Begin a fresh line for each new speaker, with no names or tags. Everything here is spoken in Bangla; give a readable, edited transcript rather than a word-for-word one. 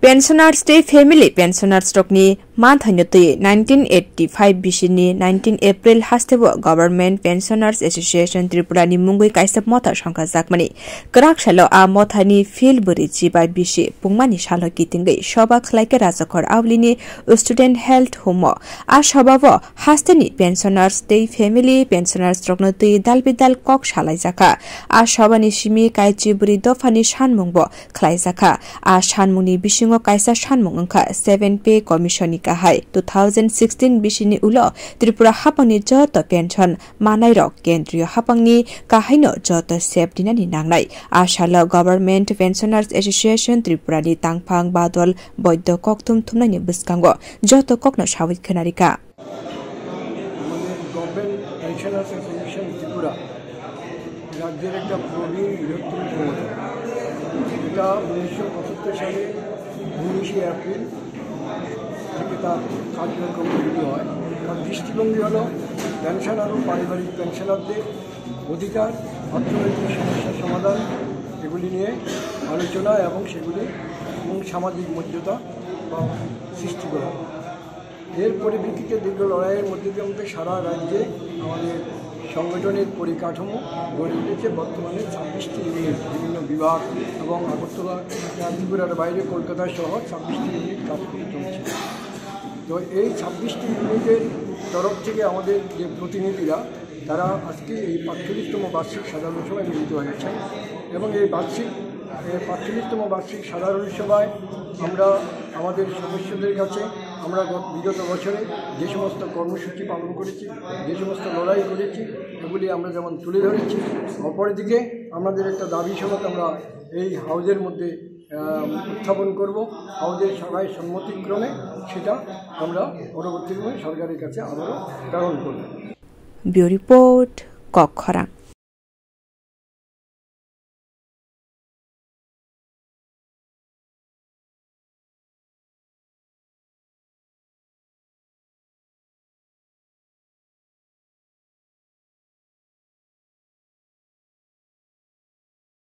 पेन्सनार्स डे फेमिली पेन्सनार्स स्टकनि मानथायनोतै 1985 बिसिनि 19 एप्रिल हास्तेबो गभर्नमेन्ट पेन्सनार्स एसोसिएशन त्रिपुरानि मुंगै काइसब मथा संखा जाकमानि कराकसालो आ मथानि फिल बोरि जिबा बिसि पुंमानि सालो कितिंगै सभा खलाइके राजखर आवलिनि स्टुडेन्ट हेल्थ होम आ सभाबो हास्तेनि पेन्सनार्स डे फेमिली पेन्सनार्स स्टकनोतै दालबिदाल कक सालाय जाका आ सभानि सिमि काइचि बोरि दफानि सानमुंबो खलाय जाका आ सानमुंनि बिसिङो काइसा सानमुं अंखा 7 पे कमिशननि काहाय 2016 बिसिनि उलो त्रिपुरा हापांनि जत पेन्सन मानाय रक केन्द्रीय हापांनि काहायनो जत सेफदिनानि नांनाय आशाल गभर्नमेन्ट पेन्सनार्स एसोसिएशन त्रिपुरानि तांफां बादल बैद्य कक्तुम थुमनायनि बिस्कांगो जत ककनो सावित खनारिका
गभर्नमेन्ट पेन्सनार्स एसोसिएशन त्रिपुरा রাজ্যের একটা প্রবীণ বৃহত্তম সংগঠন এটা 1975 সালে 19 এপ্রিল থেকে তার কার্যক্রম শুরু হয়। তার দৃষ্টিভঙ্গি হল পেনশনার ও পারিবারিক পেনশনারদের অধিকার, অর্থনৈতিক সমস্যার সমাধান এগুলি নিয়ে আলোচনা এবং সেগুলি এবং সামাজিক মর্যাদা সৃষ্টি করা। এর পরিপ্রেক্ষিতে দীর্ঘ লড়াইয়ের মধ্যে দিয়ে সারা রাজ্যে আমাদের সংগঠনের পরিকাঠামো গড়ে উঠেছে। বর্তমানে 26টি ইউনিট বিভিন্ন বিভাগ এবং আগরতলা ত্রিপুরার বাইরে কলকাতা সহ 26টি ইউনিট কাজ করে চলছে। তো এই 26টি ইউনিটের তরফ থেকে আমাদের যে প্রতিনিধিরা তারা আজকে এই 45তম বার্ষিক সাধারণ সভায় মিলিত হয়েছে এবং এই 45তম বার্ষিক সাধারণ সভায় আমরা আমাদের সদস্যদের কাছে আমরা বিগত বছরে যে সমস্ত কর্মসূচি পালন করেছি, যে সমস্ত লড়াই করেছি এগুলি আমরা যেমন তুলে ধরেছি। অপরদিকে আমাদের একটা দাবি সনদ আমরা এই হাউজের মধ্যে উত্থাপন করব। হাউজের সভায় সম্মতিক্রমে সেটা আমরা পরবর্তী সময়ে সরকারের কাছে আবারও প্রেরণ করব।
Bureau report কক্ষরা।